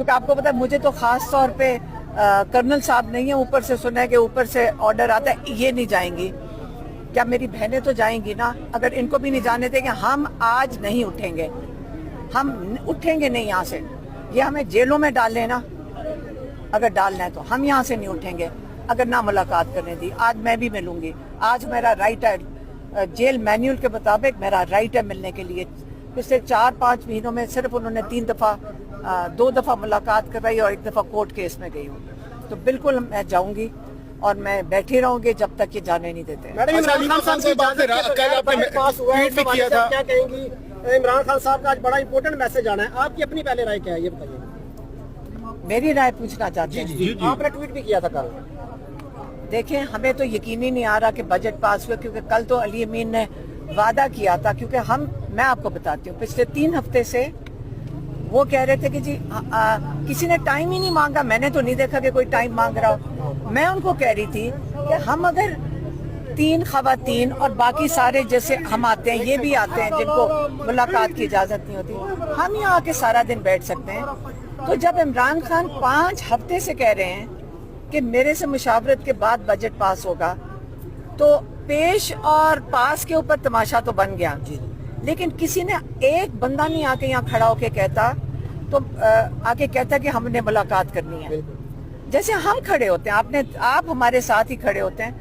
क्योंकि आपको पता है मुझे तो खास तौर पे कर्नल साहब नहीं है, ऊपर से सुना है कि ऊपर से ऑर्डर आता है ये नहीं जाएंगी। क्या मेरी बहनें तो जाएंगी ना? अगर इनको भी नहीं जाने देंगे, हम आज नहीं उठेंगे, हम उठेंगे नहीं यहाँ से। ये हमें जेलों में डाल लेना, अगर डालना है तो हम यहाँ से नहीं उठेंगे अगर ना मुलाकात करने दी। आज मैं भी मिलूंगी, आज मेरा राइट है, जेल मैन्यूअल के मुताबिक मेरा राइट है मिलने के लिए। पिछले 4-5 महीनों में सिर्फ उन्होंने 2 दफ़ा मुलाकात करवाई और 1 दफ़ा कोर्ट केस में गई हूँ। तो बिल्कुल मैं जाऊंगी और मैं बैठी रहूंगी जब तक ये जाने नहीं देते। इमरान खान साहब का आज बड़ा इंपॉर्टेंट मैसेज आना है, आपकी अपनी पहले राय क्या है ये बताइए। मेरी राय पूछना चाहते हैं? आपने ट्वीट भी किया था कल। देखें, हमें तो यकीन ही नहीं आ रहा कि बजट पास हुआ, क्योंकि कल तो अली अमीन ने वादा किया था। क्योंकि मैं आपको बताती हूँ, पिछले 3 हफ्ते से वो कह रहे थे कि जी किसी ने टाइम ही नहीं मांगा। मैंने तो नहीं देखा कि कोई टाइम मांग रहा हो। मैं उनको कह रही थी कि हम अगर 3 खवातीन और बाकी सारे जैसे हम आते हैं, ये भी आते हैं जिनको मुलाकात की इजाज़त नहीं होती, हम यहाँ आके सारा दिन बैठ सकते हैं। तो जब इमरान खान 5 हफ्ते से कह रहे हैं कि मेरे से मुशावरत के बाद बजट पास होगा, तो पेश और पास के ऊपर तमाशा तो बन गया। लेकिन किसी ने एक बंदा नहीं आके यहाँ खड़ा होके कहता, तो आके कहता कि हमने मुलाकात करनी है। जैसे हम खड़े होते हैं, आप हमारे साथ ही खड़े होते हैं।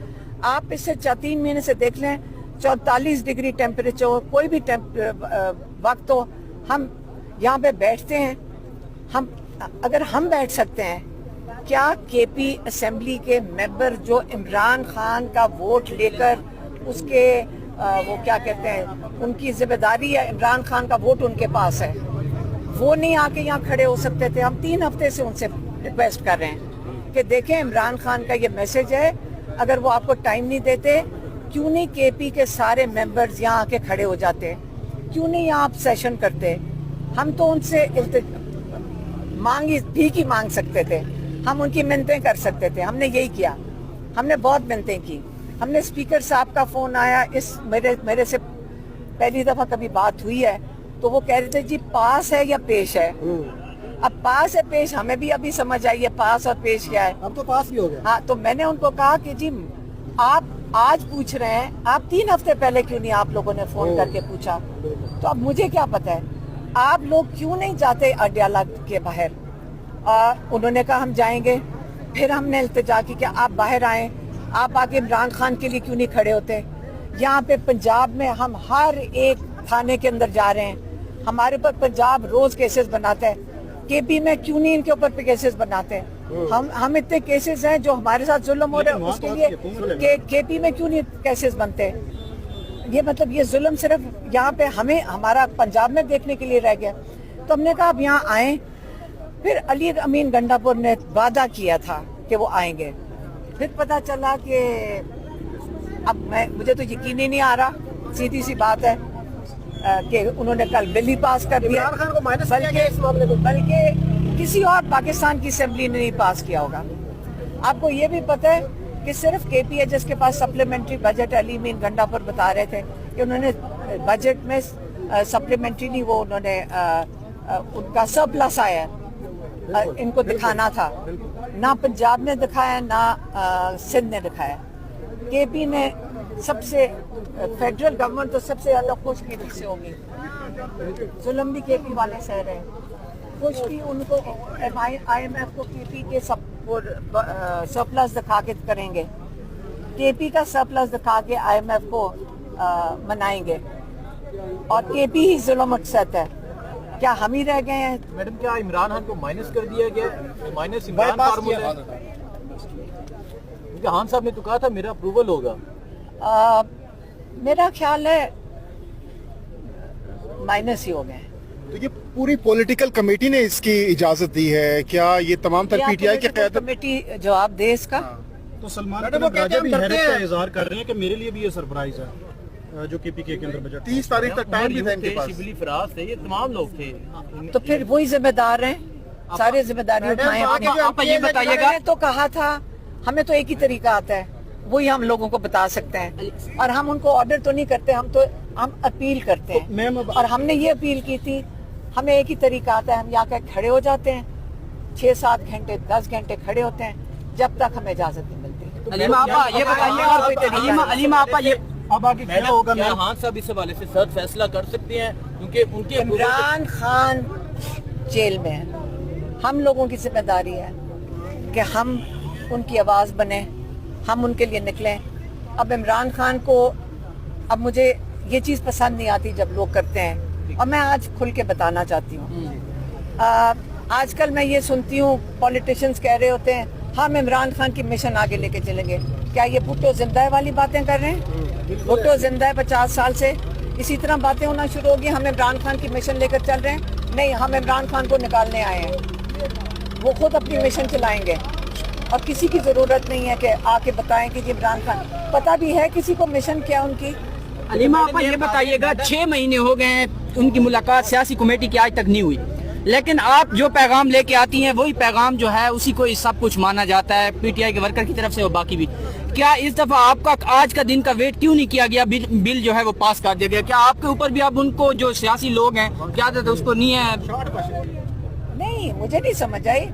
आप पिछले 3 महीने से देख लें, 44 डिग्री टेम्परेचर हो, कोई भी वक्त हो, हम यहाँ पे बैठते हैं। अगर हम बैठ सकते हैं, क्या केपी असेंबली के मेंबर जो इमरान खान का वोट लेकर उसके वो क्या कहते हैं, उनकी जिम्मेदारी है, इमरान खान का वोट उनके पास है, वो नहीं आके यहाँ खड़े हो सकते थे? हम 3 हफ्ते से उनसे रिक्वेस्ट कर रहे हैं कि देखें, इमरान खान का ये मैसेज है, अगर वो आपको टाइम नहीं देते, क्यों नहीं केपी के सारे मेंबर्स यहाँ आके खड़े हो जाते? क्यों नहीं यहाँ आप सेशन करते? हम तो उनसे भीख ही मांग सकते थे, हम उनकी मिन्नतें कर सकते थे। हमने यही किया, हमने बहुत मिन्नतें की। हमने स्पीकर साहब का फोन आया, मेरे से पहली दफा कभी बात हुई है, तो वो कह रहे थे जी पास है या पेश है। अब पास है पेश हमें भी अभी समझ आई है, पास और पेश क्या है। अब तो पास भी हो गया। हाँ, तो मैंने उनको कहा कि जी आप आज पूछ रहे हैं, आप 3 हफ्ते पहले क्यों नहीं आप लोगों ने फोन करके पूछा? तो अब मुझे क्या पता है, आप लोग क्यों नहीं जाते अडयाला के बाहर? उन्होंने कहा हम जाएंगे। फिर हमने इल्तिजा की कि आप बाहर आए, आप आके इमरान खान के लिए क्यों नहीं खड़े होते? यहाँ पे पंजाब में हम हर एक थाने के अंदर जा रहे हैं, हमारे पर पंजाब रोज केसेस बनाता है। केपी में क्यों नहीं इनके ऊपर केसेस बनाते हैं? हम इतने केसेस हैं जो हमारे साथ जुल्म हो रहे हैं, उसके लिए केपी में क्यों नहीं केसेस बनते? ये मतलब ये जुल्म सिर्फ यहाँ पे हमें हमारा पंजाब में देखने के लिए रह गया। तो हमने कहा आप यहाँ आए। फिर अली अमीन गंडापुर ने वादा किया था कि वो आएंगे। फिर पता चला कि अब मुझे तो यकीन ही नहीं आ रहा, सीधी सी बात है कि उन्होंने कल बिल ही पास कर दिया, बल्कि किसी और पाकिस्तान की असेंबली ने नहीं पास किया होगा। आपको ये भी पता है कि सिर्फ केपी है जिसके पास सप्लीमेंट्री बजट। अली अमीन गंडापुर बता रहे थे कि उन्होंने बजट में सप्लीमेंट्री नहीं, वो उन्होंने उनका सरप्लस आया, इनको दिखाना था। ना पंजाब ने दिखाया, ना सिंध ने दिखाया। केपी ने सबसे, फेडरल गवर्नमेंट तो सबसे ज्यादा खुश की से होगी, जुल्म भी केपी वाले सह रहे हैं। खुश भी उनको IMF को केपी के सरप्लस दिखा के करेंगे, केपी का सरप्लस दिखा के IMF को मनाएंगे, और केपी ही जुल्म अक्सर है। क्या हम ही रह गए हैं? मैडम, क्या इमरान खान को माइनस कर दिया गया? माइनस इमरान फार्मूला है? खान साहब ने तो कहा था मेरा अप्रूवल होगा। मेरा ख्याल है माइनस ही हो गए। तो ये पूरी पॉलिटिकल कमेटी ने इसकी इजाजत दी है क्या? ये तमाम तर PTI की क़यादत कमेटी जवाब दे इसका। तो सलमान राजा भी हैरत का इजहार कर रहे हैं कि मेरे लिए भी ये सरप्राइज है जो KPK के अंदर बजट 30 तारीख तक टाइम भी था इनके पास। शिबली फराज थे, ये तमाम लोग थे। तो फिर वही जिम्मेदार हैं, सारे जिम्मेदारी उठाएं। आप ये बताइएगा, तो कहा था हमें तो एक ही तरीका आता है, वही हम लोगों को बता सकते हैं, और हम उनको ऑर्डर तो नहीं करते, हम अपील करते हैं। और हमने ये अपील की थी, हमें एक ही तरीका आता है, हम यहाँ खड़े हो जाते हैं, 6-7 घंटे 10 घंटे खड़े होते हैं जब तक हमें इजाजत नहीं मिलती। अलीमा आपा ये बताइए, अलीमा आपा ये अब आगे क्या होगा? क्या हाँ साहब इस हवाले से सख्त फैसला कर सकते हैं क्योंकि उनके इमरान खान जेल में है, हम लोगों की जिम्मेदारी है कि हम उनकी आवाज़ बने, हम उनके लिए निकलें। अब इमरान खान को, अब मुझे ये चीज़ पसंद नहीं आती जब लोग करते हैं, और मैं आज खुल के बताना चाहती हूँ। आजकल मैं ये सुनती हूँ पॉलिटिशियंस कह रहे होते हैं हम इमरान खान की मिशन आगे लेके चलेंगे। क्या ये भुट्टो जिंदा है वाली बातें कर रहे हैं? भुट्टो जिंदा है 50 साल से, इसी तरह बातें होना शुरू होगी हम इमरान खान की मिशन लेकर चल रहे हैं। नहीं, हम इमरान खान को निकालने आए हैं, वो खुद अपनी मिशन चलाएंगे और किसी की ज़रूरत नहीं है कि आके बताएं कि जी इमरान खान, पता भी है किसी को मिशन क्या उनकी। अलीमा आपा ये बताइएगा, 6 महीने हो गए हैं उनकी मुलाकात सियासी कमेटी की आज तक नहीं हुई, लेकिन आप जो पैगाम लेके आती हैं वही पैगाम जो है उसी को सब कुछ माना जाता है पीटीआई के वर्कर की तरफ से और बाकी भी। क्या इस दफा आपका आज का दिन का वेट क्यों नहीं किया गया, बिल जो है वो पास कर दिया गया? क्या आपके ऊपर भी अब उनको जो सियासी लोग हैं क्या उसको नहीं है? नहीं, मुझे नहीं समझ आई।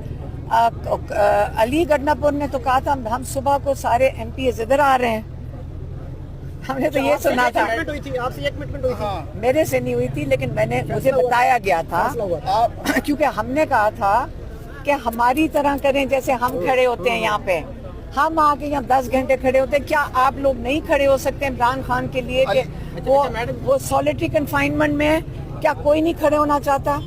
अली गडनापुर ने तो कहा था हम सुबह को सारे एमपी इधर आ रहे हैं, हमने तो ये सुना था। हुई थी आपसे, 1 मिनट हुई थी। मेरे से नहीं हुई थी, लेकिन मुझे बताया गया था, क्योंकि हमने कहा था कि हमारी तरह करें जैसे हम खड़े होते हैं यहाँ पे, हम आके यहाँ 10 घंटे खड़े होते हैं। क्या आप लोग नहीं खड़े हो सकते इमरान खान के लिए कि वो सॉलिटरी कन्फाइनमेंट में है? क्या कोई नहीं खड़े होना चाहता?